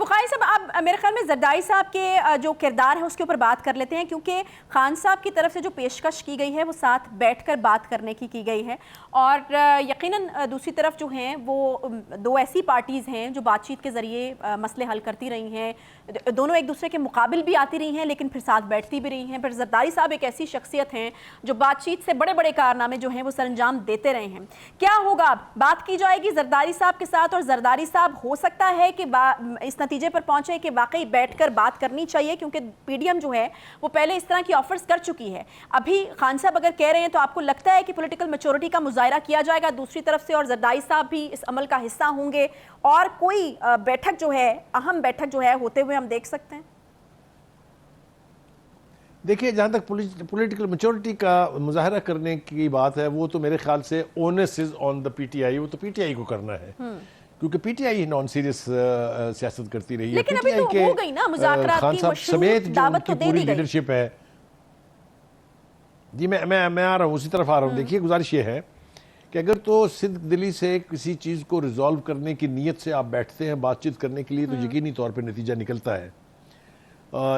بخاری صاحب، اب میرے خیال میں زرداری صاحب کے جو کردار ہے اس کے اوپر بات کر لیتے ہیں، کیونکہ خان صاحب کی طرف سے جو پیشکش کی گئی ہے وہ ساتھ بیٹھ کر بات کرنے کی گئی ہے، اور یقیناً دوسری طرف جو ہیں وہ دو ایسی پارٹیز ہیں جو بات چیت کے ذریعے مسئلے حل کرتی رہی ہیں، دونوں ایک دوسرے کے مقابل بھی آتی رہی ہیں لیکن پھر ساتھ بیٹھتی بھی رہی ہیں۔ پھر زرداری صاحب ایک ایسی شخصیت ہیں جو بات چیت سے بڑے بڑے کارنامے جو ہیں وہ سر انجام دیتے رہے ہیں۔ کیا ہوگا؟ بات کی جائے گی زرداری صاحب کے ساتھ، اور زرداری صاحب ہو سکتا ہے کہ اس نتیجے پر پہنچے کہ واقعی بیٹھ کر بات کرنی چاہیے، کیونکہ پی ڈی ایم جو ہے وہ پہلے اس طرح کی آفرز کر چکی ہے۔ ابھی خان صاحب اگر کہہ رہے ہیں تو آپ کو لگتا ہے کہ پولیٹیکل میچورٹی کا مظاہرہ کیا جائے گا دوسری طرف سے، اور زرداری صاحب بھی اس عمل کا حصہ ہوں گے، اور کوئی بیٹھک جو ہے، اہم بیٹھک جو ہے ہوتے ہوئے ہم دیکھ سکتے ہیں؟ دیکھیے، جہاں تک پولیٹیکل میچورٹی کا مظاہرہ کرنے کی بات ہے، وہ تو میرے خیال سے ounce is on the P T I, وہ تو پی ٹی آئی کو کرنا ہے، کیونکہ P T I non serious سیاست کرتی رہی ہے۔ لیکن ابھی تو ہو گئی نا مذاکرات کی مشروط دعوت تو دے دی گئی۔ پوری لیڈرشپ ہے۔ جی میں آ رہا ہوں، اسی طرف آ رہا ہوں۔ دیکھیے، گزارش یہ ہے کہ اگر تو صدق دلی سے کسی چیز کو ریزالو کرنے کی نیت سے آپ بیٹھتے ہیں بات چیت کرنے کے لیے، تو یقینی طور پہ نتیجہ نکلتا ہے،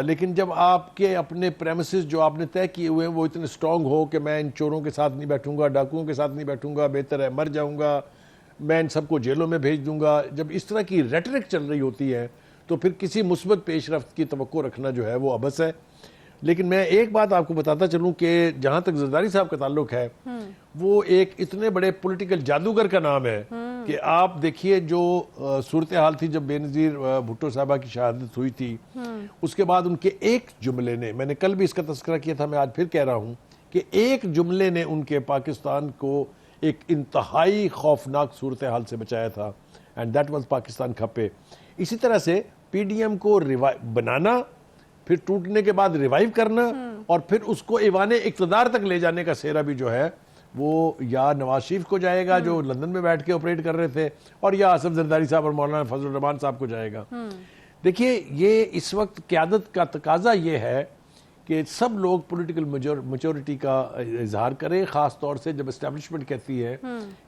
لیکن جب آپ کے اپنے پریمیسز جو آپ نے طے کیے ہوئے ہیں وہ اتنے سٹرونگ ہو کہ میں ان چوروں کے ساتھ نہیں بیٹھوں گا، ڈاکوؤں کے ساتھ نہیں بیٹھوں گا، بہتر ہے مر جاؤں گا، میں ان سب کو جیلوں میں بھیج دوں گا، جب اس طرح کی ریٹرک چل رہی ہوتی ہے تو پھر کسی مثبت پیش رفت کی توقع رکھنا جو ہے وہ عبث ہے۔ لیکن میں ایک بات آپ کو بتاتا چلوں کہ جہاں تک زرداری صاحب کا تعلق ہے، وہ ایک اتنے بڑے پولیٹیکل جادوگر کا نام ہے کہ آپ دیکھیے جو صورتحال تھی جب بے نظیر بھٹو صاحبہ کی شہادت ہوئی تھی، اس کے بعد ان کے ایک جملے نے، میں نے کل بھی اس کا تذکرہ کیا تھا، میں آج پھر کہہ رہا ہوں کہ ایک جملے نے ان کے پاکستان کو ایک انتہائی خوفناک صورتحال سے بچایا تھا، اینڈ دیٹ واز پاکستان کھپے۔ اسی طرح سے پی ڈی ایم کو بنانا، پھر ٹوٹنے کے بعد ریوائیو کرنا، اور پھر اس کو ایوان اقتدار تک لے جانے کا سہرا بھی جو ہے وہ یا نواز شریف کو جائے گا جو لندن میں بیٹھ کے آپریٹ کر رہے تھے، اور یا آصف زرداری صاحب اور مولانا فضل الرحمان صاحب کو جائے گا۔ دیکھیے، یہ اس وقت قیادت کا تقاضا یہ ہے کہ سب لوگ پولیٹیکل میچورٹی کا اظہار کریں، خاص طور سے جب اسٹیبلشمنٹ کہتی ہے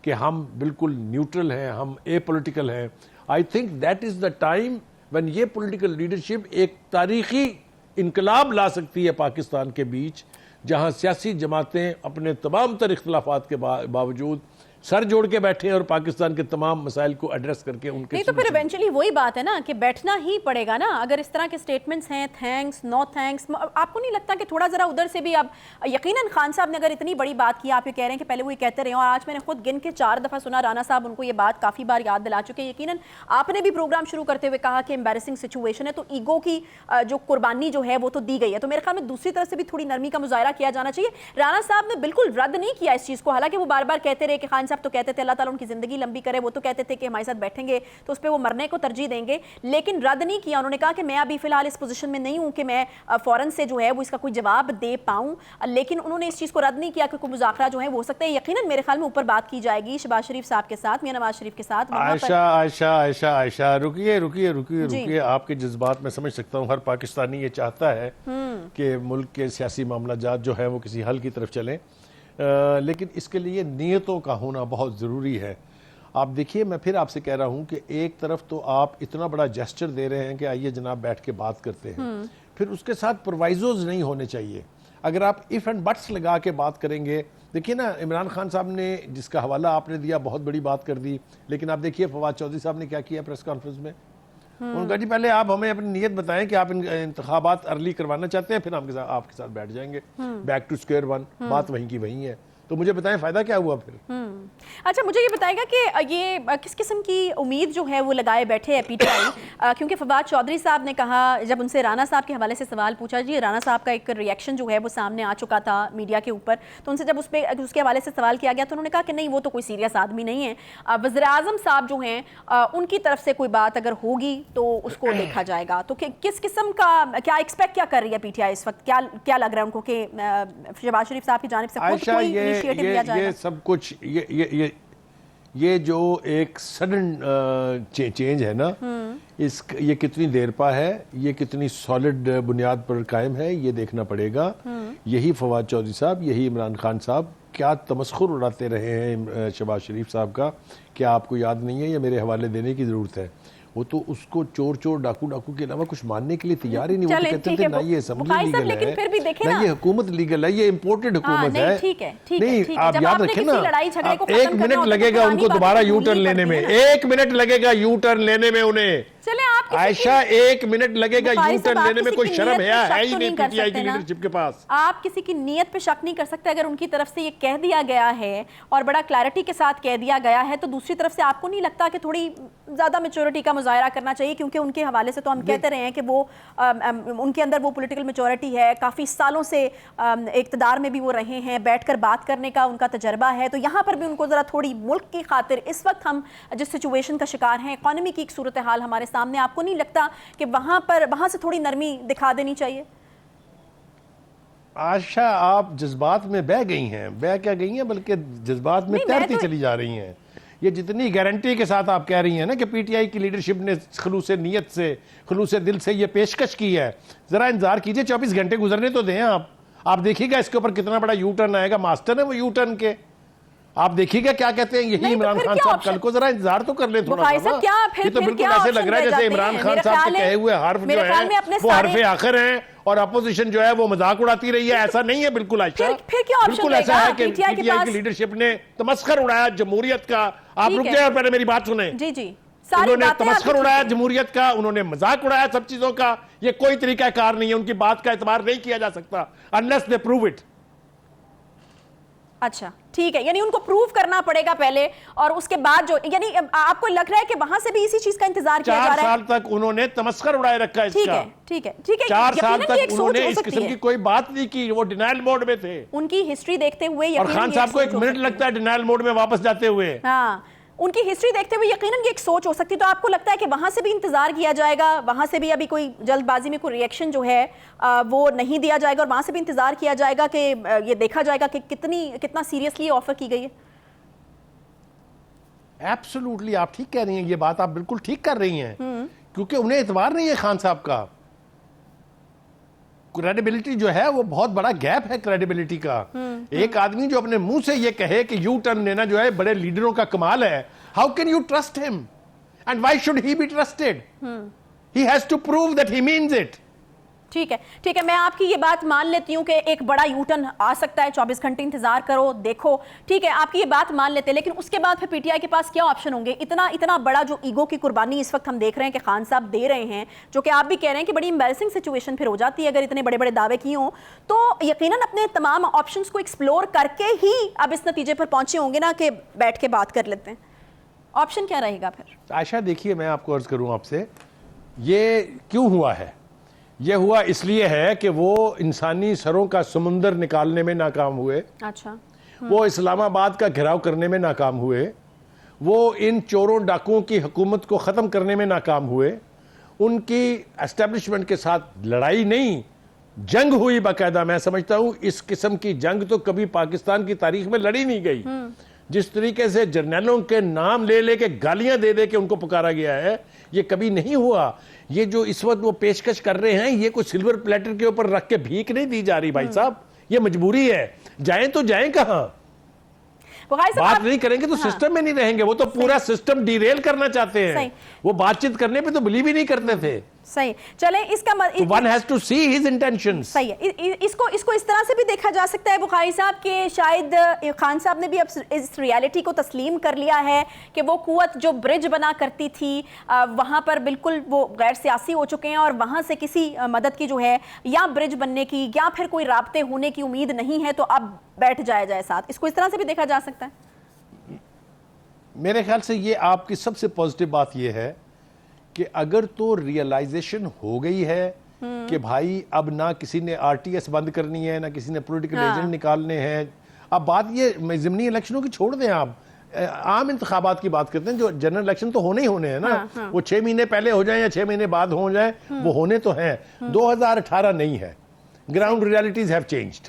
کہ ہم بالکل نیوٹرل ہیں، ہم اے پولیٹیکل ہیں۔ I think that is the time when یہ پولیٹیکل لیڈرشپ ایک تاریخی انقلاب لا سکتی ہے پاکستان کے بیچ، جہاں سیاسی جماعتیں اپنے تمام تر اختلافات کے باوجود سر جوڑ کے بیٹھے اور پاکستان کے تمام مسائل کو ایڈریس کر کے ان کے، نہیں تو پھر ایونچولی وہی بات ہے نا کہ بیٹھنا ہی پڑے گا نا۔ اگر اس طرح کے سٹیٹمنٹس ہیں تھینکس نو تھینکس، آپ کو نہیں لگتا کہ تھوڑا ذرا ادھر سے بھی؟ اب یقیناً خان صاحب نے اگر اتنی بڑی بات کی، آپ یہ کہہ رہے ہیں کہ پہلے وہ یہ کہتے رہے ہیں، اور آج میں نے خود گن کے 4 دفعہ سنا، رانا صاحب ان کو یہ بات کافی بار یاد دلا چکے ہیں۔ یقیناً آپ نے بھی پروگرام شروع کرتے ہوئے کہا کہ امبیرسنگ سچویشن ہے، تو ایگو کی جو قربانی جو ہے وہ تو دی گئی ہے، تو میرے خیال میں دوسری طرف سے بھی تھوڑی نرمی کا مظاہرہ کیا جانا چاہیے۔ رانا صاحب نے بالکل رد نہیں کیا اس چیز کو، حالانکہ وہ بار بار کہتے رہے کہ خان صاحب تو کہتے تھے اللہ تعالیٰ ان کی زندگی لمبی کرے، وہ تو کہتے تھے کہ ہمارے ساتھ بیٹھیں گے تو اس پہ وہ مرنے کو ترجیح دیں گے، لیکن رد نہیں کیا۔ انہوں نے کہا کہ میں ابھی فی الحال اس پوزیشن میں نہیں ہوں کہ میں فوراً سے جو ہے وہ اس کا کوئی جواب دے پاؤں، لیکن انہوں نے اس چیز کو رد نہیں کیا کہ کوئی مذاکرہ جو ہے وہ ہو سکتا ہے۔ یقیناً میرے خیال میں اوپر بات کی جائے گی شہباز شریف صاحب کے ساتھ، میاں نواز شریف کے ساتھ۔ عائشہ رکیے، آپ کے جذبات میں سمجھ سکتا ہوں، ہر پاکستانی یہ چاہتا ہے کہ ملک کے سیاسی معاملہ جات جو ہے وہ کسی حل کی طرف چلیں، لیکن اس کے لیے نیتوں کا ہونا بہت ضروری ہے۔ آپ دیکھیے، میں پھر آپ سے کہہ رہا ہوں کہ ایک طرف تو آپ اتنا بڑا جیسچر دے رہے ہیں کہ آئیے جناب بیٹھ کے بات کرتے ہیں، پھر اس کے ساتھ پروائزوز نہیں ہونے چاہیے۔ اگر آپ ایف اینڈ بٹس لگا کے بات کریں گے، دیکھیے نا، عمران خان صاحب نے جس کا حوالہ آپ نے دیا بہت بڑی بات کر دی، لیکن آپ دیکھیے فواد چودھری صاحب نے کیا کیا پریس کانفرنس میں۔ انہوں نے کہا جی پہلے آپ ہمیں اپنی نیت بتائیں کہ آپ انتخابات ارلی کروانا چاہتے ہیں، پھر ہم آپ کے ساتھ بیٹھ جائیں گے، بیک ٹو اسکوئر ون، بات وہیں کی وہیں ہے۔ تو مجھے بتائیں فائدہ کیا ہوا پھر؟ اچھا، مجھے یہ بتائے گا کہ یہ کس قسم کی امید جو ہے وہ لگائے بیٹھے ہے پی ٹی آئی؟ کیونکہ فواد چودھری صاحب نے کہا، جب ان سے رانا صاحب کے حوالے سے سوال پوچھا، جی رانا صاحب کا ایک ریئیکشن جو ہے وہ سامنے آ چکا تھا میڈیا کے اوپر، تو ان سے جب اس کے حوالے سے سوال کیا گیا تو انہوں نے کہا کہ نہیں، وہ تو کوئی سیریس آدمی نہیں ہے، وزیر اعظم صاحب جو ہیں ان کی طرف سے کوئی بات اگر ہوگی تو اس کو دیکھا جائے گا۔ تو کس قسم کا کیا ایکسپیکٹ کیا کر رہی ہے پی ٹی آئی اس وقت؟ کیا لگ رہا ہے ان کو کہ شہباز شریف صاحب کی جانب سے خود کوئی انیشیٹو لیا جائے گا؟ یہ سب کچھ یہ جو ایک سڈن چینج ہے نا، یہ کتنی دیر پا ہے، یہ کتنی سالڈ بنیاد پر قائم ہے، یہ دیکھنا پڑے گا۔ یہی فواد چودھری صاحب، یہی عمران خان صاحب کیا تمسخر اڑاتے رہے ہیں شہباز شریف صاحب کا، کیا آپ کو یاد نہیں ہے؟ یہ میرے حوالے دینے کی ضرورت ہے۔ وہ تو اس کو چور چور ڈاکو ڈاکو کے علاوہ کچھ ماننے کے لیے تیار ہی نہیں. وہ تو کہتے تھے نہ یہ اسمبلی لیگل ہے نہ یہ حکومت لیگل ہے, یہ امپورٹڈ حکومت ہے. نہیں, آپ یاد رکھیں نا, 1 منٹ لگے گا ان کو دوبارہ یو ٹرن لینے میں, 1 منٹ لگے گا یو ٹرن لینے میں انہیں. عائشہ 1 منٹ لگے گا یو ٹرن لینے میں. کوئی شرم ہے ہی نہیں پی ٹی آئی کی لیڈرشپ کے پاس. آپ کسی کی نیت پہ شک نہیں کر سکتے. اگر ان کی طرف سے یہ کہہ دیا گیا ہے اور بڑا کلیئرٹی کے ساتھ کہہ دیا گیا ہے, تو دوسری طرف سے آپ کو نہیں لگتا کہ تھوڑی زیادہ میچورٹی کا مظاہرہ کرنا چاہیے؟ کیونکہ ان کے حوالے سے تو ہم کہتے رہے ہیں کہ وہ ان کے اندر وہ پولیٹیکل میچورٹی ہے, کافی سالوں سے اقتدار میں بھی وہ رہے ہیں, بیٹھ کر بات کرنے کا ان کا تجربہ ہے. تو یہاں پر بھی ان کو ذرا تھوڑی ملک کی خاطر, اس وقت ہم جس سچویشن کا شکار ہیں, اکانومی کی ایک صورتحال ہمارے سامنے, آپ کو نہیں لگتا کہ وہاں سے تھوڑی نرمی دکھا دینی چاہیے؟ عائشہ آپ جذبات میں بہ گئی ہیں, بہ کیا گئی ہیں بلکہ جذبات میں تیرتی چلی جا رہی ہیں. یہ جتنی گارنٹی کے ساتھ آپ کہہ رہی ہیں نا کہ پی ٹی آئی کی لیڈرشپ نے خلوص نیت سے, خلوص دل سے یہ پیشکش کی ہے, ذرا انتظار کیجئے, 24 گھنٹے گزرنے تو دیں. آپ دیکھیے گا اس کے اوپر کتنا بڑا یو ٹرن آئے گا. ماسٹر ہے وہ یو ٹرن کے, آپ دیکھیے گا کیا کہتے ہیں یہی عمران خان صاحب کل کو. ذرا انتظار تو کر لیں تھوڑا سا. یہ تو بالکل ایسے لگ رہا ہے جیسے عمران خان صاحب کے کہے ہوئے حرف جو ہے وہ حرف آخر ہیں اور اپوزیشن جو ہے وہ مذاق اڑاتی رہی ہے. ایسا نہیں ہے بالکل عائشہ, بالکل ایسا ہے کہ پی ٹی آئی کی لیڈرشپ نے تمسخر اڑایا جمہوریت کا. آپ رک جائیں اور پہلے میری بات سنیں. جی جی, انہوں نے تمسخر اڑایا جمہوریت کا, انہوں نے مذاق اڑایا سب چیزوں کا. یہ کوئی طریقہ کار نہیں ہے, ان کی بات کا اعتبار نہیں کیا جا سکتا unless they prove it. اچھا ٹھیک ہے, یعنی ان کو پروف کرنا پڑے گا پہلے, اور اس کے بعد جو, یعنی آپ کو لگ رہا ہے کہ وہاں سے بھی اسی چیز کا انتظار کیا جا رہا ہے. 4 سال تک انہوں نے تمسخر اڑائے رکھا اس کا. ٹھیک ہے 4 سال تک انہوں نے اس قسم کی کوئی بات نہیں کی, وہ ڈینائل موڈ میں تھے. ان کی ہسٹری دیکھتے ہوئے, اور خان صاحب کو 1 منٹ لگتا ہے ڈینائل موڈ میں واپس جاتے ہوئے. ہاں, ان کی ہسٹری دیکھتے ہوئے یقیناً یہ ایک سوچ ہو سکتی. تو آپ کو لگتا ہے کہ وہاں سے بھی انتظار کیا جائے گا, وہاں سے بھی ابھی کوئی جلد بازی میں کوئی ری ایکشن جو ہے وہ نہیں دیا جائے گا, اور وہاں سے بھی انتظار کیا جائے گا کہ یہ دیکھا جائے گا کہ کتنا سیریسلی آفر کی گئی ہے؟ ایبسولوٹلی آپ ٹھیک کہہ رہی ہیں, یہ بات آپ بالکل ٹھیک کر رہی ہیں, کیونکہ انہیں اعتبار نہیں ہے خان صاحب کا. کریڈیبلٹی جو ہے وہ بہت بڑا گیپ ہے کریڈیبلٹی کا. ایک آدمی جو اپنے منہ سے یہ کہے کہ یو ٹرن لینا جو ہے بڑے لیڈروں کا کمال ہے, how can you trust him and why should he be trusted? He has to prove that he means it. ٹھیک ہے, میں آپ کی یہ بات مان لیتی ہوں کہ ایک بڑا یو ٹرن آ سکتا ہے, 24 گھنٹے انتظار کرو دیکھو, ٹھیک ہے, آپ کی یہ بات مان لیتے ہیں. لیکن اس کے بعد پھر پی ٹی آئی کے پاس کیا آپشن ہوں گے؟ اتنا بڑا جو ایگو کی قربانی اس وقت ہم دیکھ رہے ہیں کہ خان صاحب دے رہے ہیں, جو کہ آپ بھی کہہ رہے ہیں کہ بڑی امبیرسنگ سچویشن پھر ہو جاتی ہے اگر اتنے بڑے بڑے دعوے کیے ہوں. تو یقیناً اپنے تمام آپشنس کو ایکسپلور کر کے ہی اب اس نتیجے پر پہنچے ہوں گے نا کہ بیٹھ کے بات کر لیتے ہیں. آپشن کیا رہے گا پھر؟ عائشہ دیکھیے, میں آپ کو عرض کروں آپ سے, یہ کیوں ہوا ہے؟ یہ ہوا اس لیے ہے کہ وہ انسانی سروں کا سمندر نکالنے میں ناکام ہوئے. اچھا, وہ اسلام آباد کا گھراؤ کرنے میں ناکام ہوئے, وہ ان چوروں ڈاکوؤں کی حکومت کو ختم کرنے میں ناکام ہوئے. ان کی اسٹیبلشمنٹ کے ساتھ لڑائی نہیں, جنگ ہوئی باقاعدہ. میں سمجھتا ہوں اس قسم کی جنگ تو کبھی پاکستان کی تاریخ میں لڑی نہیں گئی. جس طریقے سے جرنیلوں کے نام لے لے کے گالیاں دے دے کے ان کو پکارا گیا ہے, یہ کبھی نہیں ہوا. یہ جو اس وقت وہ پیشکش کر رہے ہیں, یہ کوئی سلور پلیٹر کے اوپر رکھ کے بھیک نہیں دی جا رہی بھائی صاحب, یہ مجبوری ہے. جائیں تو جائیں کہاں؟ بات نہیں کریں گے تو سسٹم میں نہیں رہیں گے. وہ تو پورا سسٹم ڈیریل کرنا چاہتے ہیں. وہ بات چیت کرنے پہ تو بلیو ہی نہیں کرتے تھے. صحیح, چلیں اس کا one has to see his intentions. صحیح ہے, اس کو اس طرح سے بھی دیکھا جا سکتا ہے بخاری صاحب کہ شاید خان صاحب نے بھی اب اس ریالٹی کو تسلیم کر لیا ہے کہ وہ قوت جو برج بنا کرتی تھی وہاں پر بالکل وہ غیر سیاسی ہو چکے ہیں, اور وہاں سے کسی مدد کی جو ہے یا برج بننے کی یا پھر کوئی رابطے ہونے کی امید نہیں ہے, تو اب بیٹھ جائے ساتھ. اس کو اس طرح سے بھی دیکھا جا سکتا ہے. میرے خیال سے یہ آپ کی سب سے پازیٹیو بات یہ ہے کہ اگر تو ریئلائزیشن ہو گئی ہے کہ بھائی اب نہ کسی نے آر ٹی ایس بند کرنی ہے, نہ کسی نے پولیٹیکل ایجنٹ نکالنے ہیں. اب بات یہ ضمنی الیکشنوں کی چھوڑ دیں, آپ عام انتخابات کی بات کرتے ہیں. جو جنرل الیکشن تو ہونے ہی ہونے ہیں نا, وہ 6 مہینے پہلے ہو جائیں یا 6 مہینے بعد ہو جائیں, وہ ہونے تو ہیں. 2018 نہیں ہے. Ground realities have changed.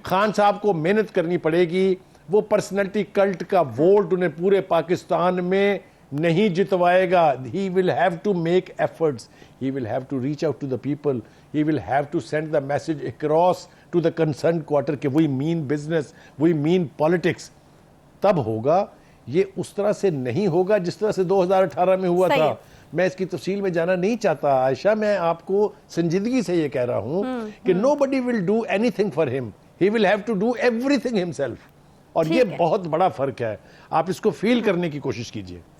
Khan صاحب کو محنت کرنی پڑے گی. وہ پرسنلٹی کلٹ کا ووٹ انہیں پورے پاکستان میں نہیں جتوائے گا. He will have to make efforts. He will have to reach out to the people. He will have to send the message across to the concerned quarter کہ we mean business, we mean politics. تب ہوگا. یہ اس طرح سے نہیں ہوگا جس طرح سے 2018 میں ہوا تھا. میں اس کی تفصیل میں جانا نہیں چاہتا عائشہ، میں آپ کو سنجیدگی سے یہ کہہ رہا ہوں کہ nobody will do anything for him, he will have to do everything himself. اور یہ بہت بڑا فرق ہے، آپ اس کو فیل کرنے کی کوشش کیجئے.